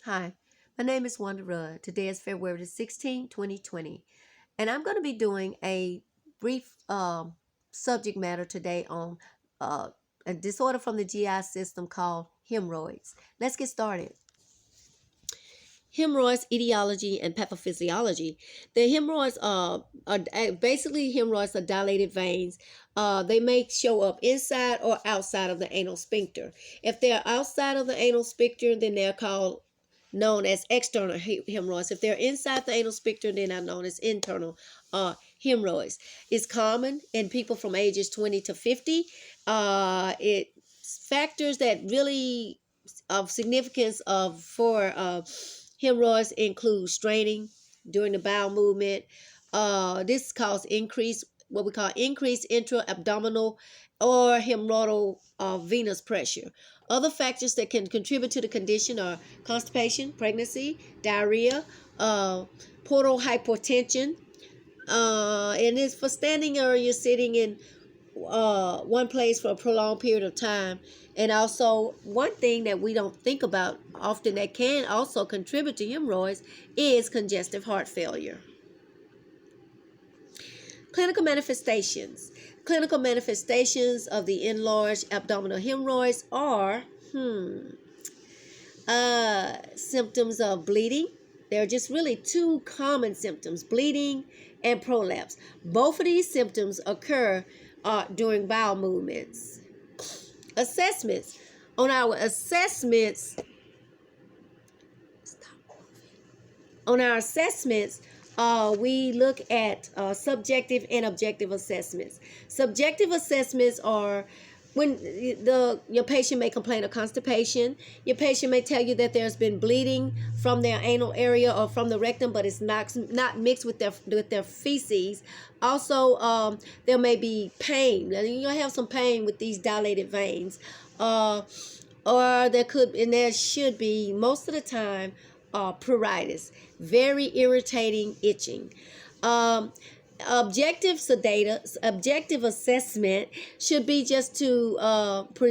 Hi, my name is Wanda Rudd. Today is February the 16th, 2020, and I'm going to be doing a brief subject matter today on uh, a disorder from the GI system called hemorrhoids. Let's get started. Hemorrhoids, etiology, and pathophysiology. The hemorrhoids basically hemorrhoids are dilated veins. They may show up inside or outside of the anal sphincter. If they're outside of the anal sphincter, then they're called known as external hemorrhoids. If they're inside the anal sphincter, then they're known as internal hemorrhoids. It's common in people from ages 20 to 50. It factors that really of significance for hemorrhoids include straining during the bowel movement. This causes what we call increased intra-abdominal or hemorrhoidal venous pressure. Other factors that can contribute to the condition are constipation, pregnancy, diarrhea, portal hypertension, and it's for standing or you're sitting in one place for a prolonged period of time. And also, one thing that we don't think about often that can also contribute to hemorrhoids is congestive heart failure. Clinical manifestations. Clinical manifestations of the enlarged abdominal hemorrhoids are symptoms of bleeding. There are just really two common symptoms, bleeding and prolapse. Both of these symptoms occur during bowel movements. Assessments. On our assessments, we look at subjective and objective assessments. Subjective assessments are when your patient may complain of constipation. Your patient may tell you that there's been bleeding from their anal area or from the rectum, but it's not mixed with their feces. Also, there may be pain. You'll have some pain with these dilated veins, or there should be most of the time pruritus, very irritating itching. Um, objective assessment should be just to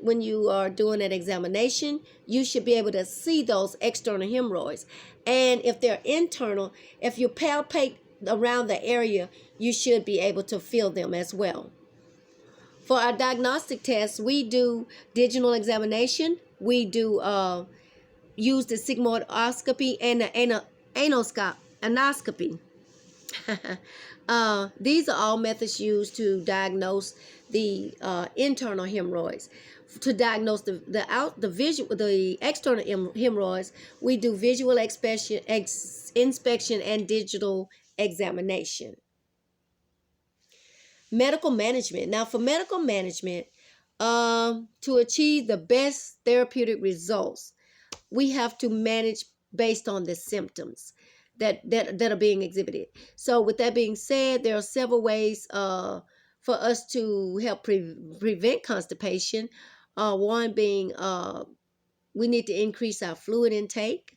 when you are doing an examination, you should be able to see those external hemorrhoids, and if they're internal, if you palpate around the area, you should be able to feel them as well. For our diagnostic tests, we do digital examination. We do use the sigmoidoscopy and the anoscopy. These are all methods used to diagnose the internal hemorrhoids. To diagnose the external hemorrhoids, we do visual inspection and digital examination. Medical management. Now, for medical management, to achieve the best therapeutic results, we have to manage based on the symptoms that are being exhibited. So with that being said, there are several ways for us to help prevent constipation. One being we need to increase our fluid intake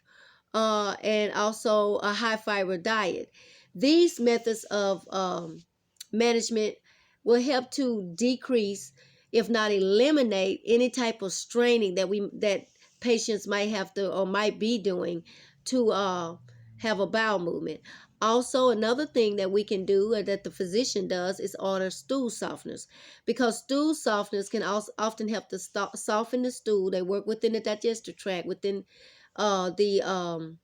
and also a high fiber diet. These methods of management will help to decrease, if not eliminate, any type of straining that patients might have to or might be doing to have a bowel movement. Also, another thing that we can do or that the physician does is order stool softeners, because stool softeners can also often help to soften the stool. They work within the digestive tract, within the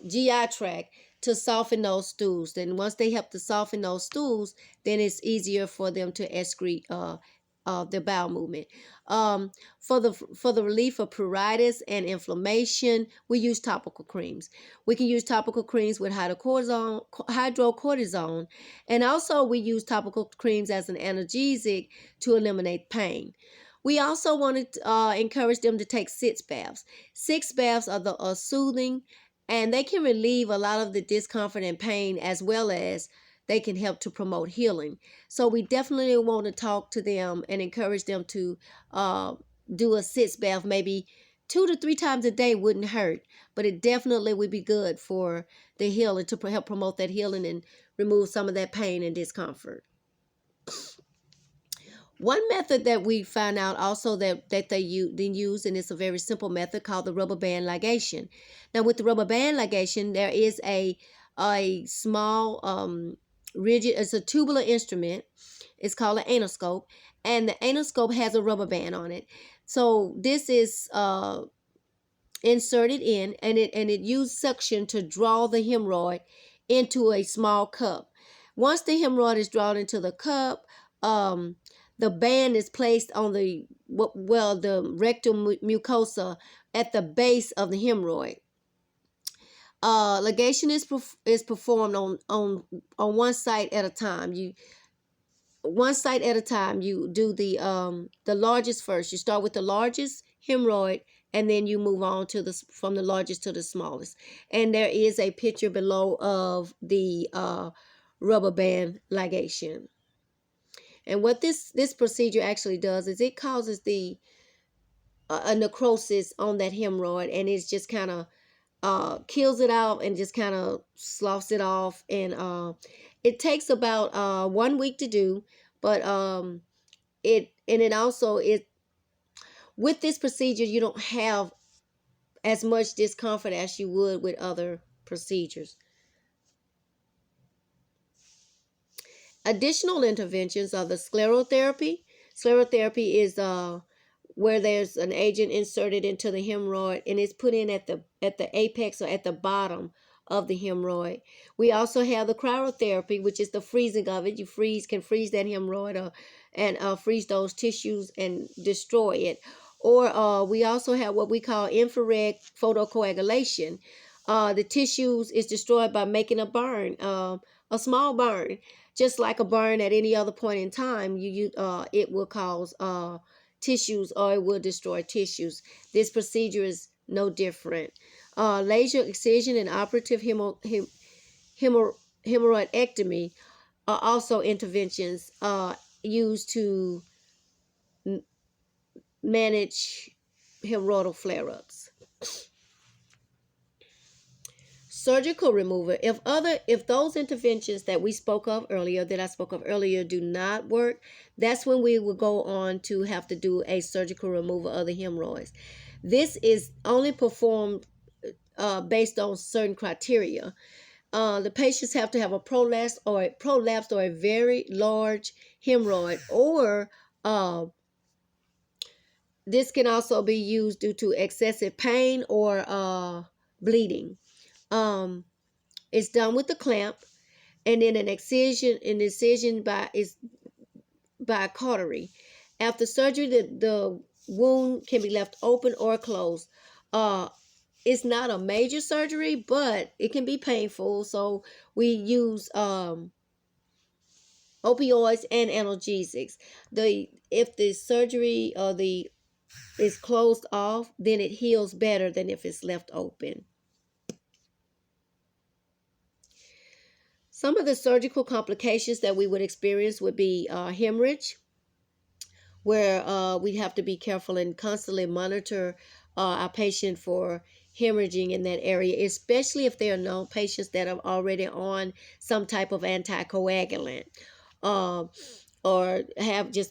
GI tract, to soften those stools. Then once they help to soften those stools, then it's easier for them to excrete the bowel movement. For the relief of pruritus and inflammation, we use topical creams. We can use topical creams with hydrocortisone, and also we use topical creams as an analgesic to eliminate pain. We also want to encourage them to take sitz baths. Sitz baths are soothing, and they can relieve a lot of the discomfort and pain, as well as they can help to promote healing. So we definitely want to talk to them and encourage them to do a sitz bath. Maybe 2 to 3 times a day wouldn't hurt, but it definitely would be good for the healing, to help promote that healing and remove some of that pain and discomfort. One method that we find out also that they use, and it's a very simple method called the rubber band ligation. Now, with the rubber band ligation, there is a small rigid. It's a tubular instrument. It's called an anoscope, and the anoscope has a rubber band on it. So this is inserted in, and it used suction to draw the hemorrhoid into a small cup. Once the hemorrhoid is drawn into the cup, the band is placed on the rectal mucosa at the base of the hemorrhoid. Ligation is performed on one site at a time. You do the largest first. You start with the largest hemorrhoid, and then you move on to the from the largest to the smallest. And there is a picture below of the rubber band ligation. And what this procedure actually does is it causes the a necrosis on that hemorrhoid, and it's just kind of kills it out and just kind of sloughs it off. And it takes about 1 week to do, but it also it with this procedure you don't have as much discomfort as you would with other procedures. Additional interventions are the sclerotherapy. Sclerotherapy is where there's an agent inserted into the hemorrhoid, and it's put in at the apex or at the bottom of the hemorrhoid. We also have the cryotherapy, which is the freezing of it. You can freeze that hemorrhoid and freeze those tissues and destroy it. Or we also have what we call infrared photocoagulation. The tissues is destroyed by making a burn, a small burn, just like a burn at any other point in time. It will cause tissues, or it will destroy tissues. This procedure is no different. Laser excision and operative hemorrhoidectomy are also interventions used to manage hemorrhoidal flare-ups. Surgical removal. If those interventions that I spoke of earlier do not work, that's when we will go on to have to do a surgical removal of the hemorrhoids. This is only performed based on certain criteria. The patients have to have a prolapsed or a very large hemorrhoid, or this can also be used due to excessive pain or bleeding. It's done with the clamp, and then an incision by cautery. After surgery, the wound can be left open or closed. It's not a major surgery, but it can be painful, so we use opioids and analgesics. If the surgery is closed off, then it heals better than if it's left open. Some of the surgical complications that we would experience would be hemorrhage, where we have to be careful and constantly monitor our patient for hemorrhaging in that area, especially if they are known patients that are already on some type of anticoagulant, or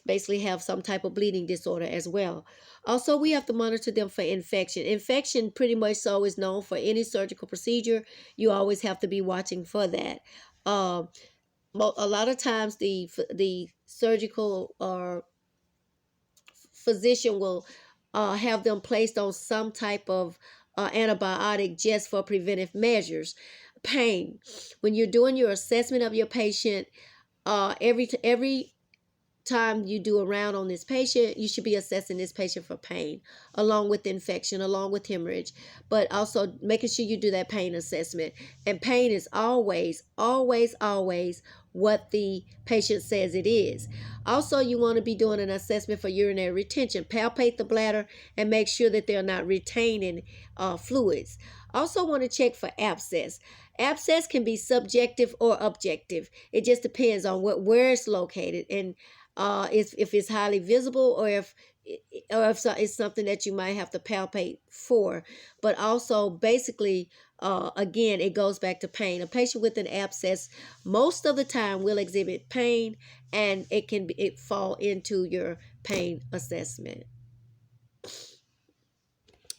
basically have some type of bleeding disorder as well. Also, we have to monitor them for infection. Infection pretty much so is known for any surgical procedure. You always have to be watching for that. A lot of times the surgical or physician will have them placed on some type of antibiotic just for preventive measures. Pain. When you're doing your assessment of your patient, every time you do a round on this patient, you should be assessing this patient for pain, along with infection, along with hemorrhage, but also making sure you do that pain assessment. And pain is always, always, always what the patient says it is. Also, you want to be doing an assessment for urinary retention. Palpate the bladder and make sure that they're not retaining fluids. Also want to check for abscess. Abscess can be subjective or objective. It just depends on where it's located, and if it's highly visible, or if or if it's something that you might have to palpate for. But also, basically, again, it goes back to pain. A patient with an abscess most of the time will exhibit pain, and it fall into your pain assessment.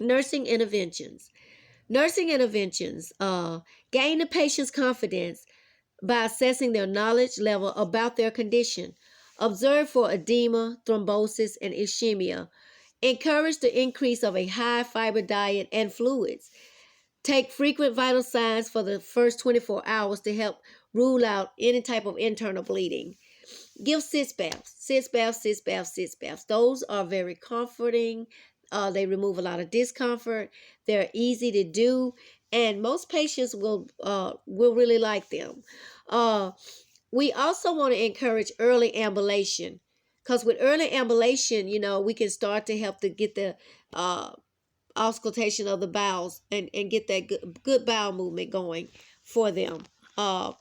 Nursing interventions. Nursing interventions gain the patient's confidence by assessing their knowledge level about their condition. Observe for edema, thrombosis, and ischemia. Encourage the increase of a high fiber diet and fluids. Take frequent vital signs for the first 24 hours to help rule out any type of internal bleeding. Give sitz baths, sitz baths, sitz baths, sitz baths. Those are very comforting. They remove a lot of discomfort. They're easy to do, and most patients will really like them. Uh, we also want to encourage early ambulation, because with early ambulation, we can start to help to get the uh, auscultation of the bowels, and get that good bowel movement going for them. Uh,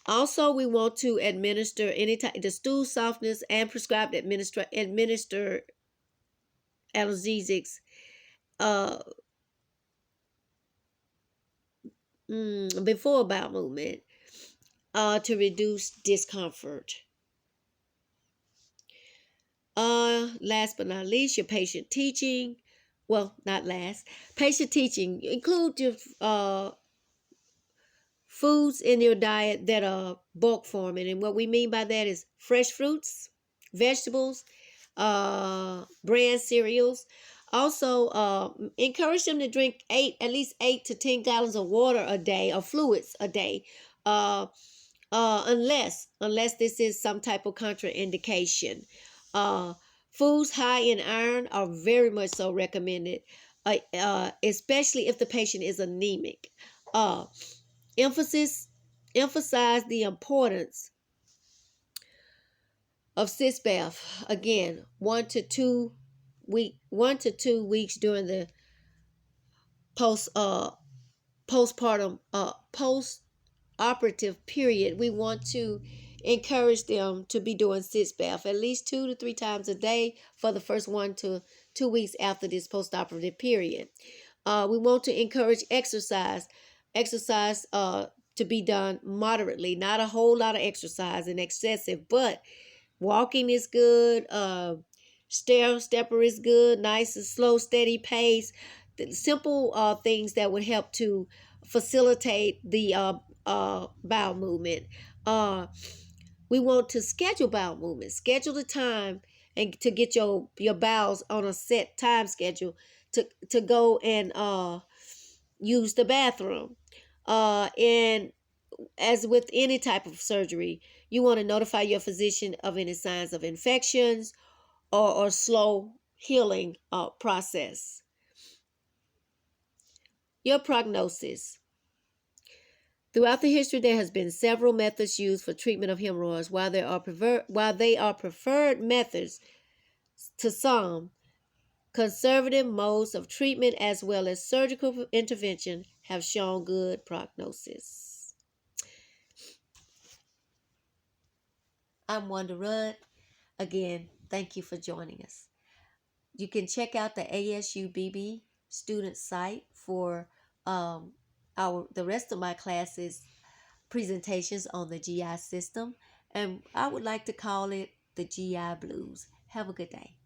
Also, we want to administer any type the stool softness and prescribed administer analgesics uh before bowel movement to reduce discomfort. Last but not least, your patient teaching. Well, not last. Patient teaching include your foods in your diet that are bulk forming, and what we mean by that is fresh fruits, vegetables, bran cereals. Also, encourage them to drink at least 8 to 10 gallons of water a day, or fluids a day, uh, unless this is some type of contraindication. Uh, Foods high in iron are very much so recommended, especially if the patient is anemic. Uh, emphasis Emphasize the importance of sitz bath, again, 1 to 2 weeks during the post postpartum post operative period. We want to encourage them to be doing sitz bath at least 2 to 3 times a day for the first 1 to 2 weeks after this post-operative period. We want to encourage exercise to be done moderately, not a whole lot of exercise and excessive, but walking is good. Stepper is good. Nice and slow, steady pace. The simple things that would help to facilitate the bowel movement. Uh, we want to schedule bowel movement. Schedule the time and to get your bowels on a set time schedule to go and use the bathroom. And as with any type of surgery, you want to notify your physician of any signs of infections or slow healing process. Your prognosis. Throughout the history, there has been several methods used for treatment of hemorrhoids. While they are preferred methods to some, conservative modes of treatment as well as surgical intervention have shown good prognosis. I'm Wanda Rudd. Again, thank you for joining us. You can check out the ASUBB student site for the rest of my classes presentations on the GI system, and I would like to call it the GI Blues. Have a good day.